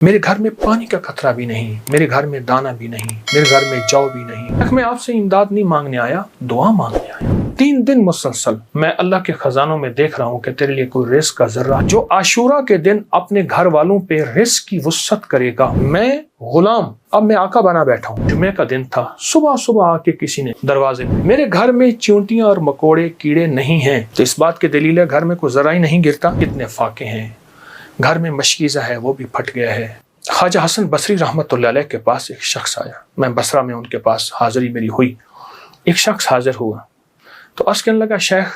میرے گھر میں پانی کا قطرہ بھی نہیں، میرے گھر میں دانا بھی نہیں، میرے گھر میں جو بھی نہیں۔ میں آپ سے امداد نہیں مانگنے آیا، دعا مانگنے آیا۔ 3 دن مسلسل میں اللہ کے خزانوں میں دیکھ رہا ہوں کہ تیرے لیے کوئی رزق کا ذرہ جو عاشورہ کے دن اپنے گھر والوں پہ رزق کی وسعت کرے گا۔ میں غلام، اب میں آقا بنا بیٹھا ہوں۔ جمعے کا دن تھا، صبح آ کے کسی نے دروازے میں، میرے گھر میں چیونٹیاں اور مکوڑے کیڑے نہیں ہیں، تو اس بات کی دلیل ہے گھر میں کوئی ذرہ ہی نہیں گرتا۔ کتنے فاقے ہیں، گھر میں مشکیزہ ہے وہ بھی پھٹ گیا ہے۔ خواجہ حسن بصری رحمۃ اللہ علیہ کے پاس ایک شخص آیا، میں بصرہ میں ان کے پاس حاضری میری ہوئی۔ ایک شخص حاضر ہوا تو عرض کرنے لگا، شیخ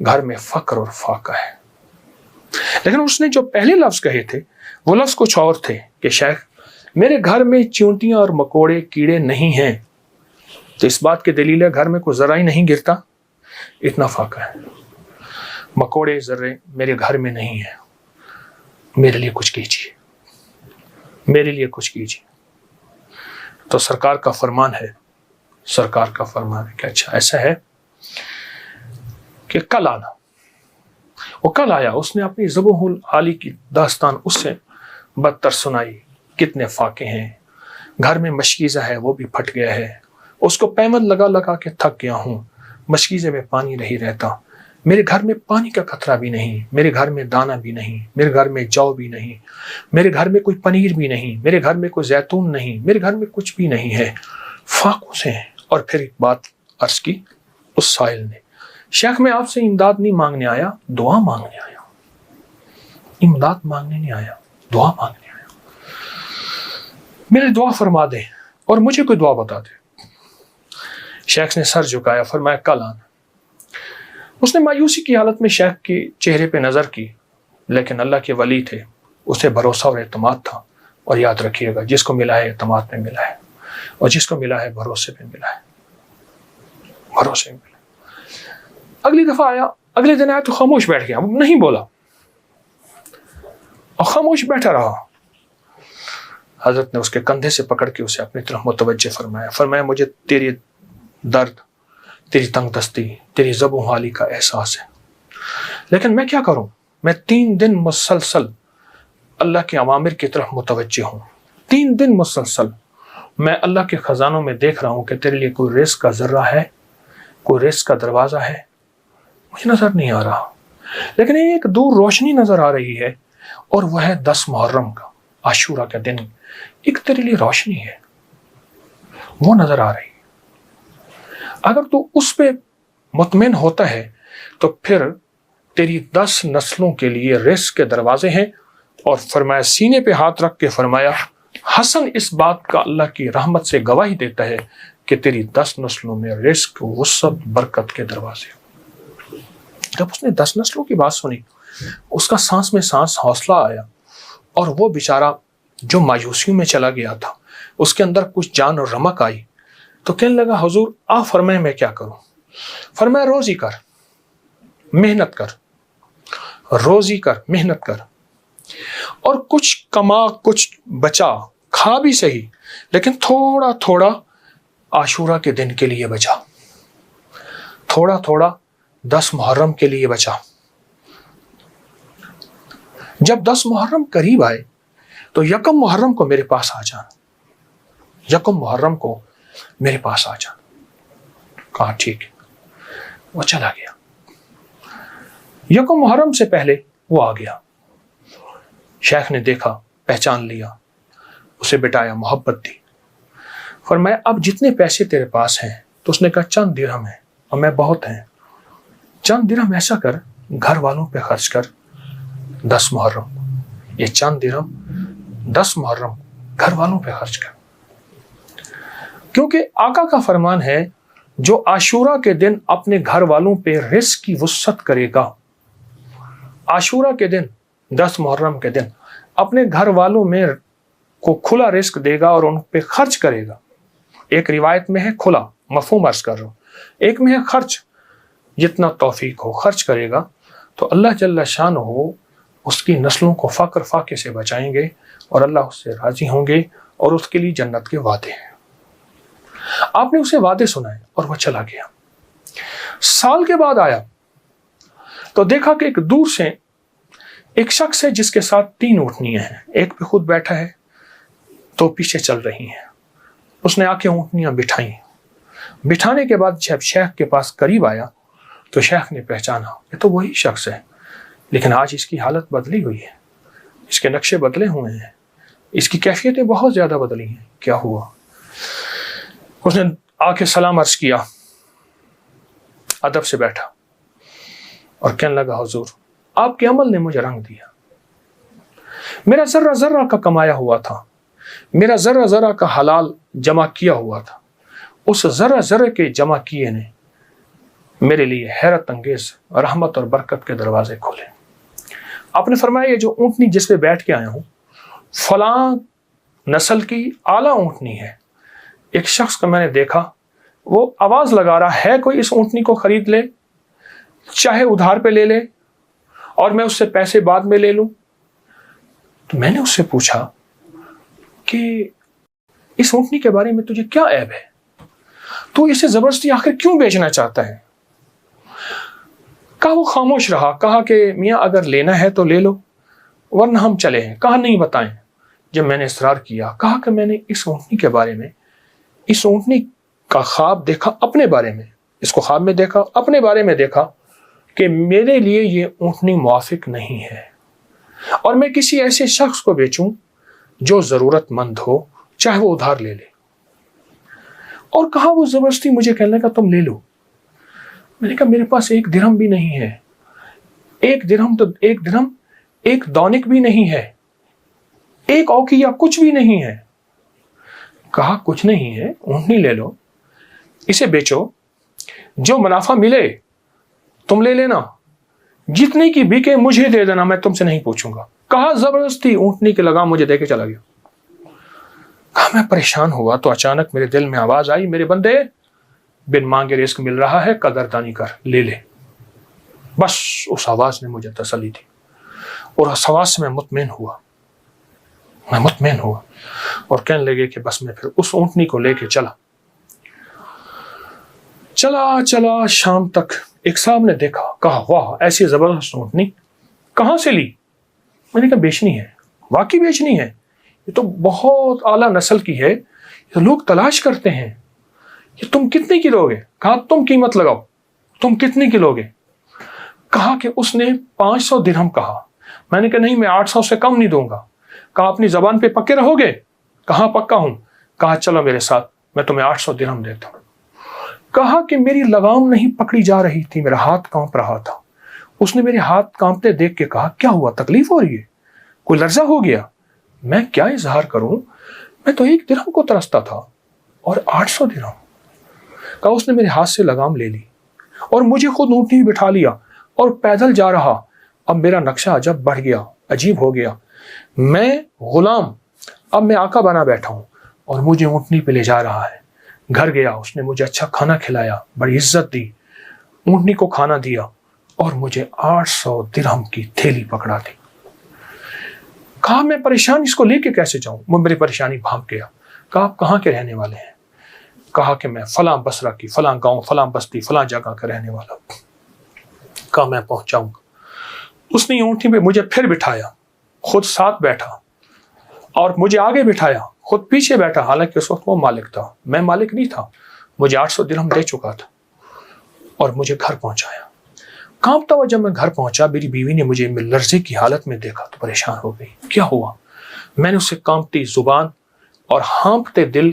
گھر میں فقر اور فاقہ ہے، لیکن اس نے جو پہلے لفظ کہے تھے وہ لفظ کچھ اور تھے کہ شیخ میرے گھر میں چیونٹیاں اور مکوڑے کیڑے نہیں ہیں، تو اس بات کی دلیل ہے گھر میں کوئی ذرہ ہی نہیں گرتا، اتنا فاقہ ہے، مکوڑے ذرے میرے گھر میں نہیں ہیں، میرے لیے کچھ کیجیے، میرے لیے کچھ کیجیے۔ تو سرکار کا فرمان ہے کہ اچھا ایسا ہے کہ کل آنا۔ وہ کل آیا، اس نے اپنی ذبح العالی کی داستان اس سے بدتر سنائی۔ کتنے فاقے ہیں، گھر میں مشکیزہ ہے وہ بھی پھٹ گیا ہے، اس کو پیمند لگا کے تھک گیا ہوں، مشکیزے میں پانی نہیں رہتا، میرے گھر میں پانی کا قطرہ بھی نہیں، میرے گھر میں دانا بھی نہیں، میرے گھر میں جو بھی نہیں، میرے گھر میں کوئی پنیر بھی نہیں، میرے گھر میں کوئی زیتون نہیں، میرے گھر میں کچھ بھی نہیں ہے، فاقوں سے ہیں۔ اور پھر ایک بات عرض کی اس سائل نے، شیخ میں آپ سے امداد نہیں مانگنے آیا، دعا مانگنے آیا۔ امداد مانگنے نہیں آیا، دعا مانگنے آیا، میرے دعا فرما دے اور مجھے کوئی دعا بتا دے۔ شیخ نے سر جھکایا، فرمایا کل آنا۔ اس نے مایوسی کی حالت میں شیخ کے چہرے پہ نظر کی، لیکن اللہ کے ولی تھے، اسے بھروسہ اور اعتماد تھا۔ اور یاد رکھیے گا، جس کو ملا ہے اعتماد میں ملا ہے، اور جس کو ملا ہے بھروسے پہ ملا ہے، بھروسے میں ملا۔ اگلی دفعہ آیا، اگلے دن آیا تو خاموش بیٹھ گیا، نہیں بولا اور خاموش بیٹھا رہا۔ حضرت نے اس کے کندھے سے پکڑ کے اسے اپنی طرف متوجہ فرمایا مجھے تیری درد، تیری تنگ دستی، تیری ذبح حالی کا احساس ہے، لیکن میں کیا کروں؟ میں 3 دن مسلسل اللہ کے اوامر کی طرف متوجہ ہوں، 3 دن مسلسل میں اللہ کے خزانوں میں دیکھ رہا ہوں کہ تیرے لیے کوئی رزق کا ذرہ ہے، کوئی رزق کا دروازہ ہے، مجھے نظر نہیں آ رہا، لیکن ایک دور روشنی نظر آ رہی ہے، اور وہ ہے 10 محرم کا، عاشورہ کا دن، ایک تیرے لیے روشنی ہے، وہ نظر آ رہی ہے۔ اگر تو اس پہ مطمئن ہوتا ہے تو پھر تیری 10 نسلوں کے لیے رزق کے دروازے ہیں۔ اور فرمایا، سینے پہ ہاتھ رکھ کے فرمایا، حسن اس بات کا اللہ کی رحمت سے گواہی دیتا ہے کہ تیری 10 نسلوں میں رزق، وسعت، برکت کے دروازے۔ جب اس نے 10 نسلوں کی بات سنی، اس کا سانس میں سانس حوصلہ آیا، اور وہ بیچارہ جو مایوسیوں میں چلا گیا تھا اس کے اندر کچھ جان اور رمق آئی، تو کہنے لگا، حضور آپ فرمائیں میں کیا کروں؟ فرمایا، روزی کر، محنت کر، روزی کر، محنت کر، اور کچھ کما، کچھ بچا، کھا بھی صحیح، لیکن تھوڑا تھوڑا عاشورہ کے دن کے لیے بچا، تھوڑا تھوڑا 10 محرم کے لیے بچا۔ جب 10 محرم قریب آئے تو 1 محرم کو میرے پاس آ جانا، 1 محرم کو میرے پاس آ جانا۔ کہا ٹھیک ہے، وہ چلا گیا۔ 1 محرم سے پہلے وہ آ گیا، شیخ نے دیکھا، پہچان لیا، اسے بٹایا، محبت دی، فرمایا اب جتنے پیسے تیرے پاس ہیں، تو اس نے کہا چند درہم ہیں، اور میں بہت ہیں، چند درہم ایسا کر گھر والوں پہ خرچ کر 10 محرم، یہ چند درہم 10 محرم گھر والوں پہ خرچ کر، کیونکہ آقا کا فرمان ہے جو عاشورہ کے دن اپنے گھر والوں پہ رزق کی وسعت کرے گا، عاشورہ کے دن، 10 محرم کے دن اپنے گھر والوں میں کو کھلا رزق دے گا اور ان پہ خرچ کرے گا۔ ایک روایت میں ہے کھلا، مفہوم عرض کر رہا ہوں، ایک میں ہے خرچ، جتنا توفیق ہو خرچ کرے گا، تو اللہ جل شانہ اس کی نسلوں کو فقر فاقے سے بچائیں گے، اور اللہ اس سے راضی ہوں گے، اور اس کے لیے جنت کے وعدے ہیں۔ آپ نے اسے وعدے سنائے اور وہ چلا گیا۔ سال کے بعد آیا تو دیکھا کہ ایک دور سے ایک شخص ہے جس کے ساتھ 3 اونٹنیاں ہیں، ایک پہ خود بیٹھا ہے، 2 پیچھے چل رہی ہیں۔ اس نے آ کے اونٹنیاں بٹھائیں، بٹھانے کے بعد جب شیخ کے پاس قریب آیا تو شیخ نے پہچانا یہ تو وہی شخص ہے، لیکن آج اس کی حالت بدلی ہوئی ہے، اس کے نقشے بدلے ہوئے ہیں، اس کی کیفیتیں بہت زیادہ بدلی ہیں، کیا ہوا؟ اس نے آ کے سلام عرض کیا، ادب سے بیٹھا اور کہنے لگا حضور آپ کے عمل نے مجھے رنگ دیا، میرا ذرہ ذرہ کا کمایا ہوا تھا، میرا ذرہ ذرہ کا حلال جمع کیا ہوا تھا، اس ذرہ ذرہ کے جمع کیے نے میرے لیے حیرت انگیز رحمت اور برکت کے دروازے کھولے۔ آپ نے فرمایا یہ جو اونٹنی جس پہ بیٹھ کے آیا ہوں فلاں نسل کی اعلیٰ اونٹنی ہے، ایک شخص کو میں نے دیکھا وہ آواز لگا رہا ہے کوئی اس اونٹنی کو خرید لے، چاہے ادھار پہ لے لے اور میں اس سے پیسے بعد میں لے لوں۔ تو میں نے اس سے پوچھا کہ اس اونٹنی کے بارے میں تجھے کیا عیب ہے، تو اسے زبردستی آخر کیوں بیچنا چاہتا ہے؟ کہا وہ خاموش رہا، کہا کہ میاں اگر لینا ہے تو لے لو ورنہ ہم چلے ہیں، کہا نہیں بتائیں۔ جب میں نے اصرار کیا، کہا کہ میں نے اس اونٹنی کے بارے میں، اس اونٹنی کا خواب دیکھا اپنے بارے میں، اس کو خواب میں دیکھا اپنے بارے میں دیکھا کہ میرے لیے یہ اونٹنی موافق نہیں ہے اور میں کسی ایسے شخص کو بیچوں جو ضرورت مند ہو، چاہے وہ ادھار لے لے۔ اور کہا وہ زبردستی مجھے کہنے لگا تم لے لو۔ میں نے کہا میرے پاس 1 درہم بھی نہیں ہے، 1 درہم تو 1 درہم 1 دونک بھی نہیں ہے، 1 اوقیہ کچھ بھی نہیں ہے۔ کہا کچھ نہیں ہے، اونٹنی لے لو، اسے بیچو، جو منافع ملے تم لے لینا، جتنے کی بکے مجھے دے دینا، میں تم سے نہیں پوچھوں گا۔ کہا زبردستی اونٹنی کے لگام مجھے دے کے چلا گیا۔ کہا میں پریشان ہوا تو اچانک میرے دل میں آواز آئی، میرے بندے بن مانگے رزق مل رہا ہے، قدردانی کر، لے لے۔ بس اس آواز نے مجھے تسلی دی اور اس آواز سے میں مطمئن ہوا اور کہنے لگے کہ بس میں پھر اس اونٹنی کو لے کے چلا شام تک۔ ایک صاحب نے دیکھا، کہا واہ ایسی زبردست اونٹنی کہاں سے لی؟ میں نے کہا بیچنی ہے، واقعی بیچنی ہے، یہ تو بہت اعلیٰ نسل کی ہے، یہ لوگ تلاش کرتے ہیں، یہ تم کتنے کی لو گے؟ کہا تم قیمت لگاؤ، تم کتنے کی لو گے؟ کہا کہ اس نے 500 درہم کہا۔ میں نے کہا نہیں میں 800 سے کم نہیں دوں گا۔ کہا اپنی زبان پہ پکے رہو گے؟ کہا پکا ہوں۔ کہا چلو میرے ساتھ، میں تمہیں 800 درہم دیتا ہوں۔ کہا کہ میری لگام نہیں پکڑی جا رہی تھی، میرا ہاتھ کانپ رہا تھا۔ اس نے میرے ہاتھ کانپتے دیکھ کے کہا کیا ہوا، تکلیف ہو رہی ہے، کوئی لرزہ ہو گیا؟ میں کیا اظہار کروں، میں تو 1 درہم کو ترستا تھا اور 800 درہم۔ کہا اس نے میرے ہاتھ سے لگام لے لی اور مجھے خود اونٹنی بٹھا لیا اور پیدل جا رہا۔ اب میرا نقشہ عجب بڑھ گیا، عجیب ہو گیا، میں غلام اب میں آقا بنا بیٹھا ہوں اور مجھے اونٹنی پہ لے جا رہا ہے۔ گھر گیا، اس نے مجھے اچھا کھانا کھلایا، بڑی عزت دی، اونٹنی کو کھانا دیا اور مجھے 800 درہم کی تھیلی پکڑا دی۔ کہا میں پریشان اس کو لے کے کیسے جاؤں؟ وہ میری پریشانی بھانپ گیا۔ کہا آپ کہاں کے رہنے والے ہیں؟ کہا کہ میں فلاں بصرہ کی، فلاں گاؤں، فلاں بستی، فلاں جگہ کا رہنے والا ہوں۔ کہا میں پہنچاؤں گا۔ اس نے اونٹنی پہ مجھے پھر بٹھایا، خود ساتھ بیٹھا اور مجھے آگے بٹھایا، خود پیچھے بیٹھا، حالانکہ اس وقت وہ مالک تھا، میں مالک نہیں تھا۔ مجھے 800 درہم دے چکا تھا اور مجھے گھر پہنچایا۔ کانپتا ہوا جب میں گھر پہنچا، میری بیوی نے مجھے لرزے کی حالت میں دیکھا تو پریشان ہو گئی، کیا ہوا؟ میں نے اسے کانپتی زبان اور ہانپتے دل،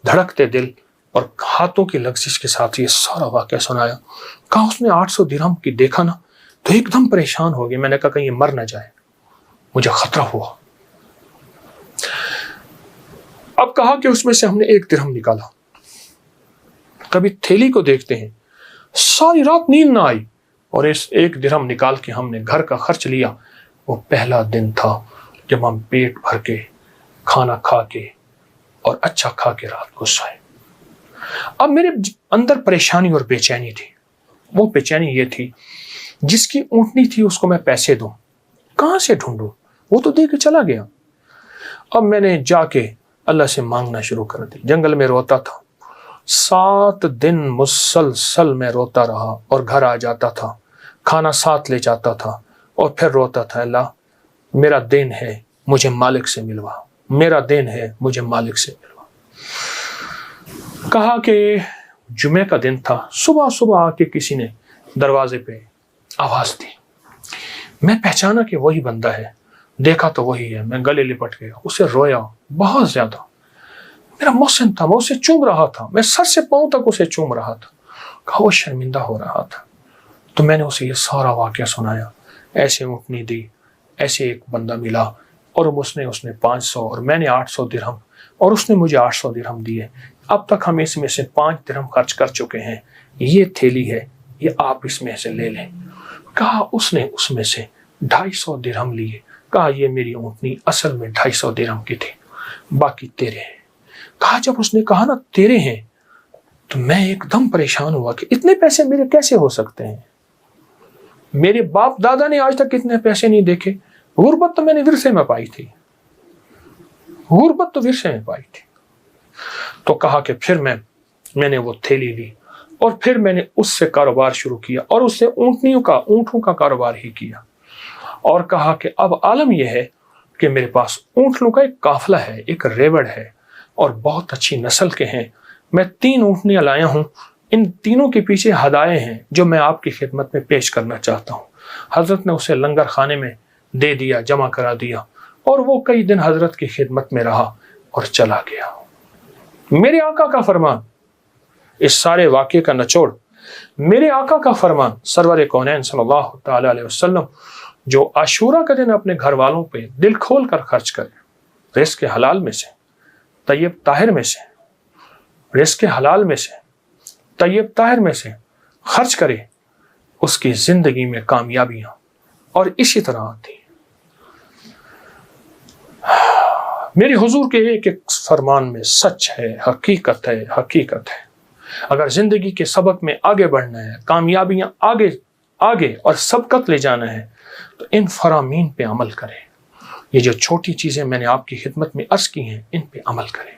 دھڑکتے دل اور ہاتھوں کی لغزش کے ساتھ یہ سارا واقعہ سنایا۔ کہا اس نے 800 درہم کی دیکھا نا تو ایک دم پریشان ہو گئی۔ میں نے کہا کہیں یہ مر نہ جائے، مجھے خطرہ ہوا۔ اب کہا کہ اس میں سے ہم نے 1 درہم نکالا، کبھی تھیلی کو دیکھتے ہیں، ساری رات نیند نہ آئی اور اس 1 درہم نکال کے ہم نے گھر کا خرچ لیا۔ وہ پہلا دن تھا جب ہم پیٹ بھر کے کھانا کھا کے اور اچھا کھا کے رات کو سوئے۔ اب میرے اندر پریشانی اور بے چینی تھی۔ وہ بے چینی یہ تھی جس کی اونٹنی تھی اس کو میں پیسے دوں، کہاں سے ڈھونڈوں؟ وہ تو دے کے چلا گیا۔ اب میں نے جا کے اللہ سے مانگنا شروع کر دی، جنگل میں روتا تھا، 7 دن مسلسل میں روتا رہا اور گھر آ جاتا تھا، کھانا ساتھ لے جاتا تھا اور پھر روتا تھا، اللہ میرا دین ہے مجھے مالک سے ملوا، میرا دین ہے مجھے مالک سے ملوا۔ کہا کہ جمعہ کا دن تھا، صبح صبح آ کے کسی نے دروازے پہ آواز دی، میں پہچانا کہ وہی بندہ ہے، دیکھا تو وہی ہے، میں گلے لپٹ گیا، اسے رویا بہت زیادہ، میرا محسن تھا، میں اسے چوم رہا تھا، میں سر سے پاؤں تک اسے چوم رہا تھا۔ کہا وہ شرمندہ ہو رہا تھا، تو میں نے اسے یہ سارا واقعہ سنایا، ایسے اونٹنی دی، ایسے ایک بندہ ملا، اور اس نے 500 اور میں نے 800 درہم، اور اس نے مجھے 800 درہم دیے، اب تک ہم اس میں سے 5 درہم خرچ کر چکے ہیں، یہ تھیلی ہے، یہ آپ اس میں سے لے لیں۔ کہا اس نے اس میں سے 250 درہم لیے، کہا یہ میری اونٹنی اصل میں 250 درہم کی تھی، باقی تیرے ہیں۔ کہا جب اس نے کہا نا تیرے ہیں تو میں ایک دم پریشان ہوا کہ اتنے پیسے میرے کیسے ہو سکتے ہیں، میرے باپ دادا نے آج تک اتنے پیسے نہیں دیکھے، غربت تو میں نے ورثے میں پائی تھی، غربت تو ورثے میں پائی تھی۔ تو کہا کہ پھر میں نے وہ تھیلی لی، اور پھر میں نے اس سے کاروبار شروع کیا، اور اس سے اونٹوں کا کاروبار ہی کیا، اور کہا کہ اب عالم یہ ہے کہ میرے پاس اونٹوں کا ایک قافلہ ہے، ایک ریوڑ ہے، اور بہت اچھی نسل کے ہیں، میں 3 اونٹنیاں لایا ہوں، ان تینوں کے پیچھے ہدایے ہیں جو میں آپ کی خدمت میں پیش کرنا چاہتا ہوں۔ حضرت نے اسے لنگر خانے میں دے دیا، جمع کرا دیا، اور وہ کئی دن حضرت کی خدمت میں رہا اور چلا گیا۔ میرے آقا کا فرمان، اس سارے واقعے کا نچوڑ، میرے آقا کا فرمان سرور کونین صلی اللہ تعالی علیہ وسلم، جو عاشورہ کا دن اپنے گھر والوں پہ دل کھول کر خرچ کرے، رزق حلال میں سے، طیب طاہر میں سے، رزق حلال میں سے، طیب طاہر میں سے خرچ کرے، اس کی زندگی میں کامیابیاں اور اسی طرح آتی ہیں۔ میرے حضور کے ایک ایک فرمان میں سچ ہے، حقیقت ہے، حقیقت ہے۔ اگر زندگی کے سبق میں آگے بڑھنا ہے، کامیابیاں آگے اور سبقت لے جانا ہے، تو ان فرامین پہ عمل کریں۔ یہ جو چھوٹی چیزیں میں نے آپ کی خدمت میں عرض کی ہیں، ان پہ عمل کریں۔